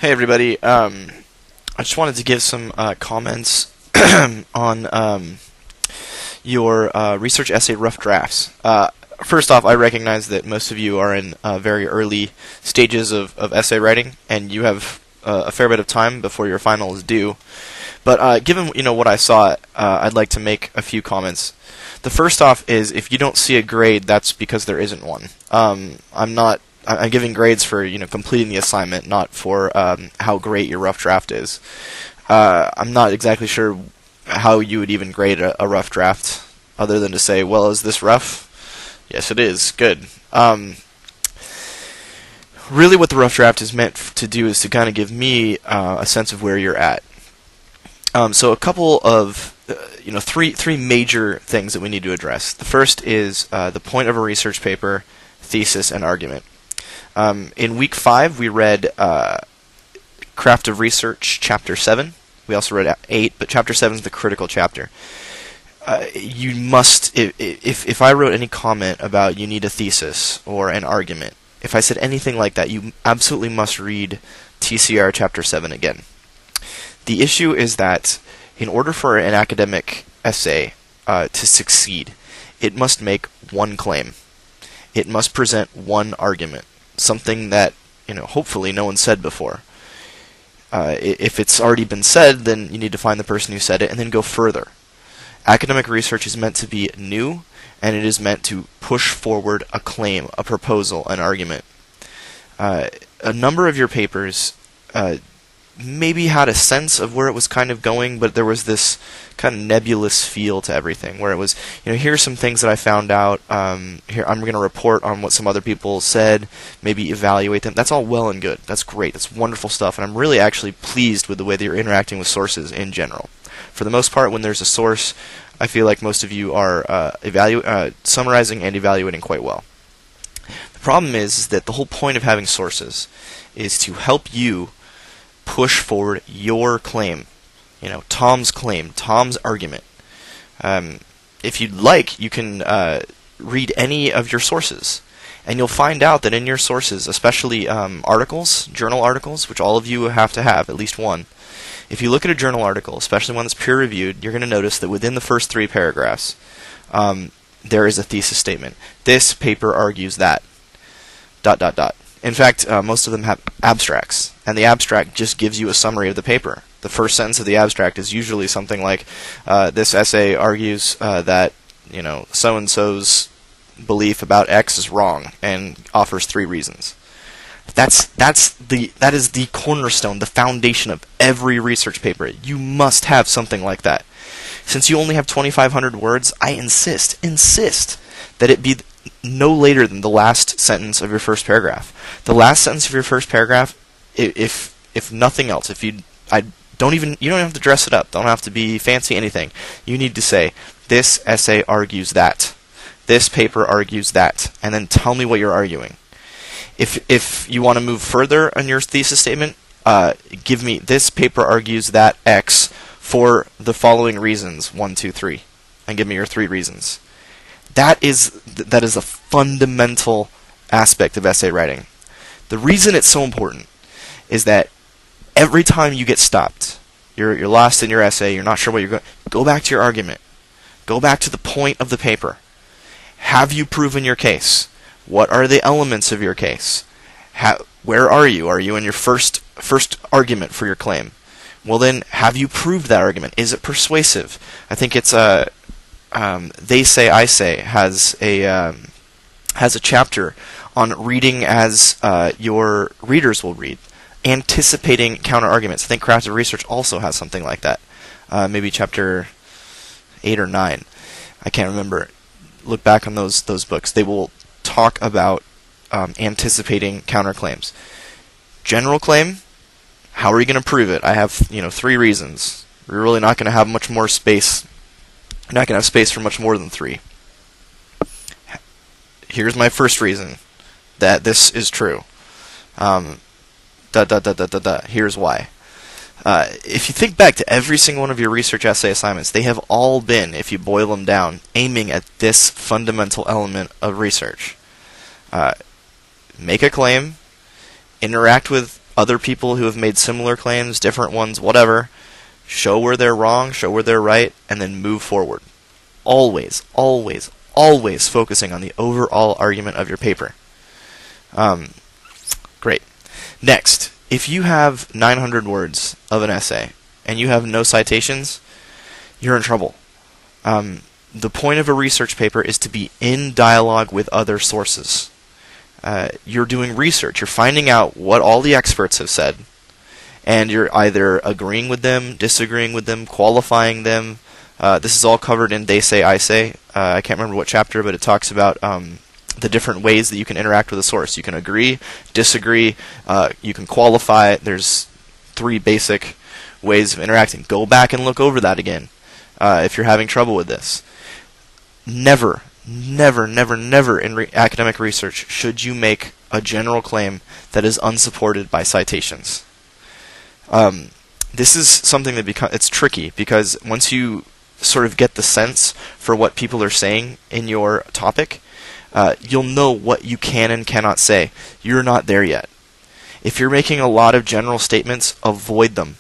Hey everybody, I just wanted to give some comments on your research essay rough drafts. First off, I recognize that most of you are in very early stages of essay writing, and you have a fair bit of time before your final is due. But given what I saw, I'd like to make a few comments. The first off is if you don't see a grade, that's because there isn't one. I'm giving grades for completing the assignment, not for how great your rough draft is. I'm not exactly sure how you would even grade a rough draft, other than to say, well, is this rough? Yes, it is. Good. Really, what the rough draft is meant to do is to kind of give me a sense of where you're at. So a couple of three major things that we need to address. The first is the point of a research paper, thesis, and argument. In week 5, we read Craft of Research, Chapter 7. We also read 8, but Chapter 7 is the critical chapter. You must, if I wrote any comment about you need a thesis or an argument, if I said anything like that, you absolutely must read TCR Chapter 7 again. The issue is that in order for an academic essay to succeed, it must make one claim. It must present one argument. Something that hopefully no one said before. If it's already been said, then you need to find the person who said it and then go further. Academic research is meant to be new, and it is meant to push forward a claim, a proposal, an argument. A number of your papers maybe had a sense of where it was kind of going, but there was this kind of nebulous feel to everything, where it was, here's some things that I found out, here I'm going to report on what some other people said, maybe evaluate them. That's all well and good. That's great. That's wonderful stuff, and I'm really actually pleased with the way that you're interacting with sources in general. For the most part, when there's a source, I feel like most of you are summarizing and evaluating quite well. The problem is that the whole point of having sources is to help you push forward your claim. Tom's claim, Tom's argument. If you'd like, you can read any of your sources, and you'll find out that in your sources, especially articles, journal articles, which all of you have to have, at least one, if you look at a journal article, especially one that's peer-reviewed, you're going to notice that within the first 3 paragraphs, there is a thesis statement. This paper argues that... ... In fact, most of them have abstracts, and the abstract just gives you a summary of the paper. The first sentence of the abstract is usually something like, this essay argues that, so-and-so's belief about X is wrong, and offers 3 reasons. That is the cornerstone, the foundation of every research paper. You must have something like that. Since you only have 2,500 words, I insist that it be no later than the last sentence of your first paragraph. The last sentence of your first paragraph, if nothing else, you don't even have to dress it up, don't have to be fancy anything. You need to say, this essay argues that. This paper argues that. And then tell me what you're arguing. If you want to move further on your thesis statement, give me, this paper argues that X for the following reasons, 1, 2, 3. And give me your 3 reasons. That is a fundamental aspect of essay writing. The reason it's so important is that every time you get stopped, you're lost in your essay, you're not sure what you're going, go back to your argument. Go back to the point of the paper. Have you proven your case? What are the elements of your case? Where are you? Are you in your first argument for your claim? Well then, have you proved that argument? Is it persuasive? I think it's They Say, I Say has a chapter on reading as your readers will read, anticipating counter-arguments. I think Craft of Research also has something like that. Maybe chapter 8 or 9. I can't remember. Look back on those books. They will talk about anticipating counterclaims. General claim, how are you going to prove it? I have 3 reasons. We're really not going to have much more space. You're not going to have space for much more than 3. Here's my first reason that this is true. Here's why. If you think back to every single one of your research essay assignments, they have all been, if you boil them down, aiming at this fundamental element of research. Make a claim, interact with other people who have made similar claims, different ones, whatever. Show where they're wrong, show where they're right, and then move forward. Always, always, always focusing on the overall argument of your paper. Great. Next, if you have 900 words of an essay and you have no citations, you're in trouble. The point of a research paper is to be in dialogue with other sources. You're doing research. You're finding out what all the experts have said, and you're either agreeing with them, disagreeing with them, qualifying them. This is all covered in They Say, I Say. I can't remember what chapter, but it talks about the different ways that you can interact with a source. You can agree, disagree, you can qualify. There's 3 basic ways of interacting. Go back and look over that again if you're having trouble with this. Never, never, never, never in academic research should you make a general claim that is unsupported by citations. This is something that it's tricky, because once you sort of get the sense for what people are saying in your topic, you'll know what you can and cannot say. You're not there yet. If you're making a lot of general statements, avoid them.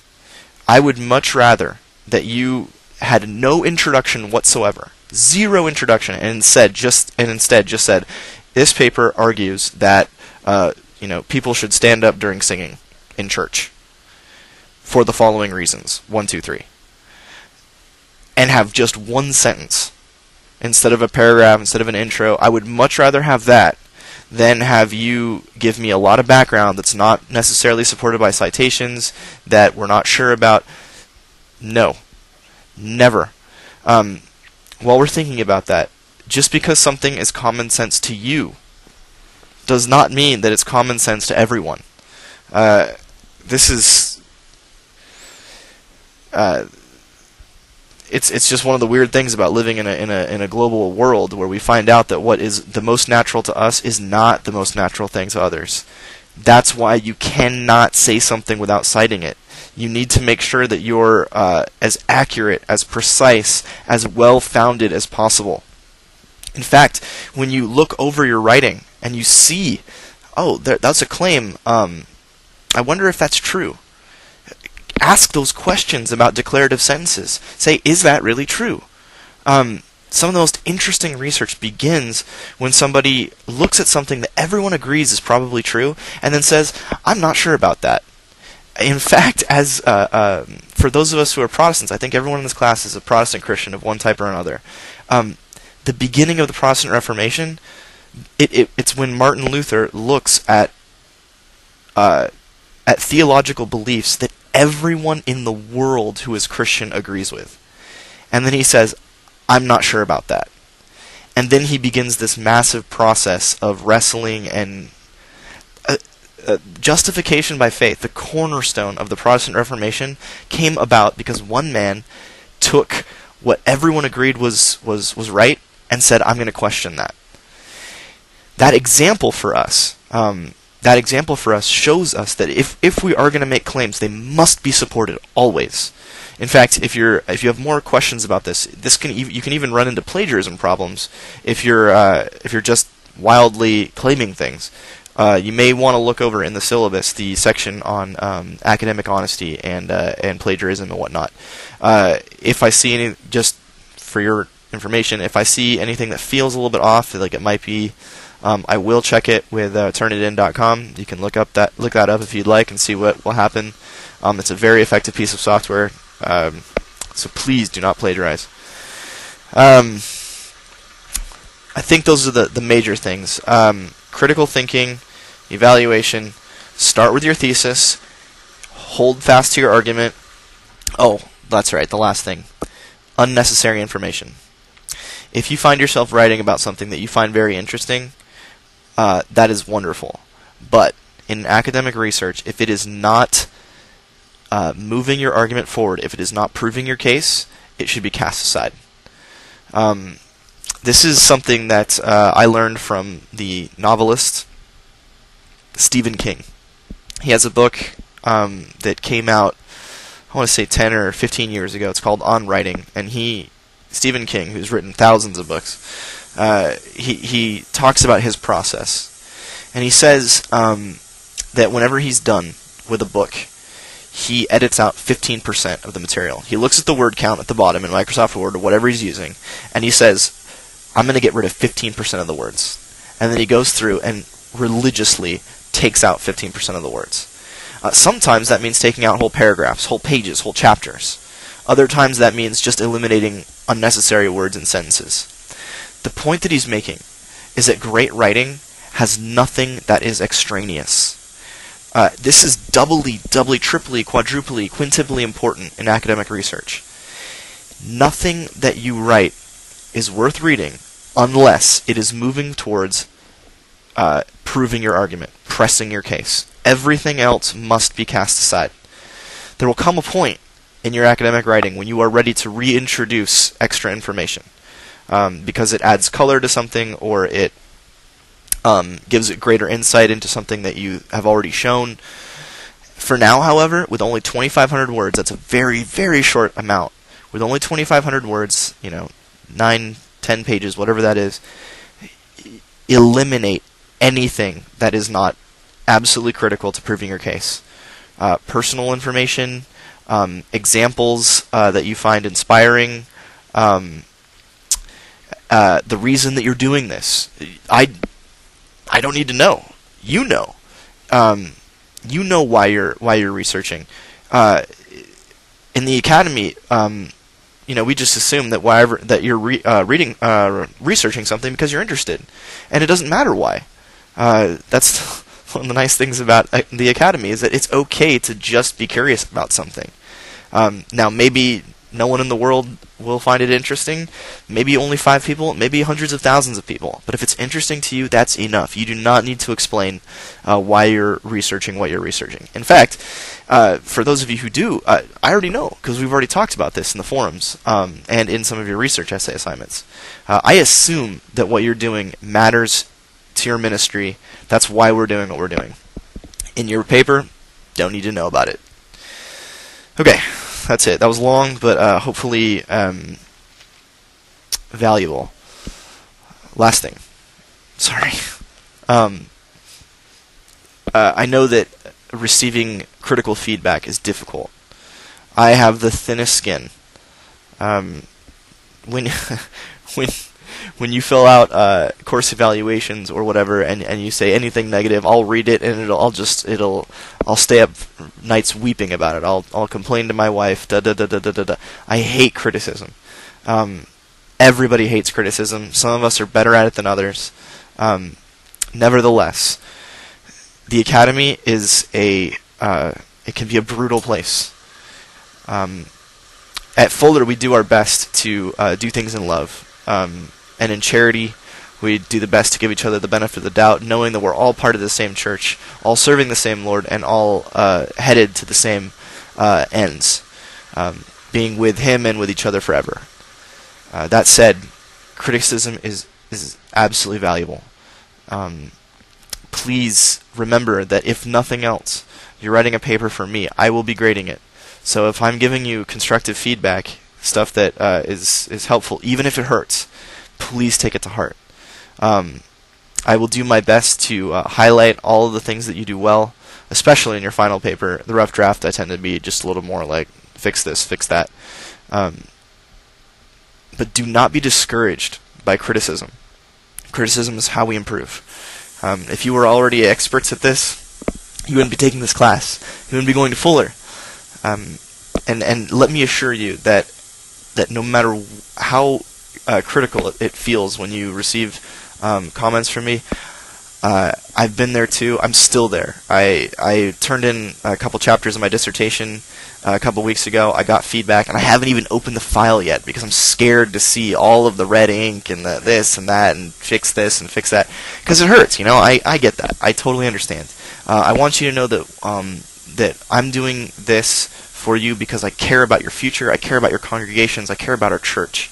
I would much rather that you had no introduction whatsoever, 0 introduction, and instead just said, this paper argues that people should stand up during singing in church for the following reasons, 1, 2, 3, and have just 1 sentence instead of a paragraph, instead of an intro. I would much rather have that than have you give me a lot of background that's not necessarily supported by citations, that we're not sure about. No, never. While we're thinking about that, just because something is common sense to you does not mean that it's common sense to everyone. This is it's just one of the weird things about living in a global world, where we find out that what is the most natural to us is not the most natural thing to others. That's why you cannot say something without citing it. You need to make sure that you're as accurate, as precise, as well-founded as possible. In fact, when you look over your writing and you see, oh, that's a claim, I wonder if that's true. Ask those questions about declarative sentences. Say, is that really true? Some of the most interesting research begins when somebody looks at something that everyone agrees is probably true and then says, I'm not sure about that. In fact, as for those of us who are Protestants, I think everyone in this class is a Protestant Christian of one type or another. The beginning of the Protestant Reformation, it's when Martin Luther looks at theological beliefs that everyone in the world who is Christian agrees with. And then he says, I'm not sure about that. And then he begins this massive process of wrestling and justification by faith. The cornerstone of the Protestant Reformation came about because one man took what everyone agreed was right and said, I'm going to question that. That example for us shows us that if we are going to make claims, they must be supported always. In fact, if you have more questions about this, you can even run into plagiarism problems if you're just wildly claiming things. You may want to look over in the syllabus the section on academic honesty and plagiarism and whatnot. If I see any, just for your information, if I see anything that feels a little bit off, like it might be, I will check it with turnitin.com. You can look that up if you'd like and see what will happen. It's a very effective piece of software, so please do not plagiarize. I think those are the major things. Critical thinking, evaluation, start with your thesis, hold fast to your argument. Oh, that's right, the last thing. Unnecessary information. If you find yourself writing about something that you find very interesting, that is wonderful. But in academic research, if it is not moving your argument forward, if it is not proving your case, it should be cast aside. This is something that I learned from the novelist Stephen King. He has a book that came out, I want to say 10 or 15 years ago. It's called On Writing, and Stephen King, who's written thousands of books, he talks about his process, and he says that whenever he's done with a book, he edits out 15% of the material. He looks at the word count at the bottom in Microsoft Word or whatever he's using, and he says, I'm going to get rid of 15% of the words. And then he goes through and religiously takes out 15% of the words. Sometimes that means taking out whole paragraphs, whole pages, whole chapters. Other times that means just eliminating unnecessary words and sentences. The point that he's making is that great writing has nothing that is extraneous. This is doubly, triply, quadruply, quintuply important in academic research. Nothing that you write is worth reading unless it is moving towards proving your argument, pressing your case. Everything else must be cast aside. There will come a point in your academic writing when you are ready to reintroduce extra information because it adds color to something, or it gives it greater insight into something that you have already shown. For now, however, with only 2,500 words, that's a very, very short amount. With only 2,500 words, 9, 10 pages, whatever that is, eliminate anything that is not absolutely critical to proving your case. Personal information, examples that you find inspiring, the reason that you're doing this. I don't need to know. You know. You know why you're researching. In the academy, we just assume that you're researching something because you're interested, and it doesn't matter why. That's one of the nice things about the academy, is that it's okay to just be curious about something. Now, maybe no one in the world will find it interesting. Maybe only 5 people. Maybe hundreds of thousands of people. But if it's interesting to you, that's enough. You do not need to explain why you're researching what you're researching. In fact, for those of you who do, I already know, because we've already talked about this in the forums and in some of your research essay assignments. I assume that what you're doing matters to your ministry. That's why we're doing what we're doing. In your paper, don't need to know about it. Okay, that's it. That was long, but hopefully valuable. Last thing. Sorry. I know that receiving critical feedback is difficult. I have the thinnest skin. When when you fill out course evaluations or whatever, and you say anything negative, I'll read it, and I'll stay up nights weeping about it. I'll complain to my wife. I hate criticism. Everybody hates criticism. Some of us are better at it than others. Nevertheless, the academy is it can be a brutal place. At Fuller, we do our best to do things in love. And in charity, we do the best to give each other the benefit of the doubt, knowing that we're all part of the same church, all serving the same Lord, and all headed to the same ends, being with Him and with each other forever. That said, criticism is absolutely valuable. Please remember that if nothing else, you're writing a paper for me, I will be grading it. So if I'm giving you constructive feedback, stuff that is helpful, even if it hurts, please take it to heart. I will do my best to highlight all of the things that you do well, especially in your final paper. The rough draft, I tend to be just a little more like, fix this, fix that. But do not be discouraged by criticism. Criticism is how we improve. If you were already experts at this, you wouldn't be taking this class. You wouldn't be going to Fuller. And let me assure you that no matter how critical it feels when you receive comments from me, I've been there too. I'm still there. I turned in a couple chapters of my dissertation a couple weeks ago. I got feedback, and I haven't even opened the file yet because I'm scared to see all of the red ink and the this and that and fix this and fix that, because it hurts. I get that. I totally understand. I want you to know that that I'm doing this for you because I care about your future. I care about your congregations. I care about our church.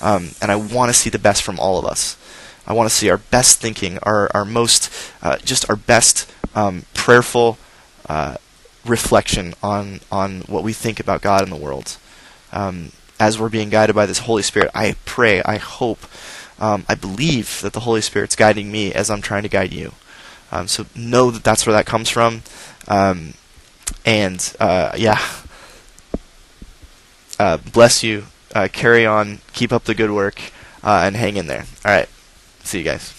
And I want to see the best from all of us. I want to see our best thinking, our most, just our best prayerful reflection on what we think about God and the world. As we're being guided by this Holy Spirit, I pray, I hope, I believe that the Holy Spirit's guiding me as I'm trying to guide you. So know that that's where that comes from. And yeah, bless you. Carry on. Keep up the good work, and hang in there. All right. See you guys.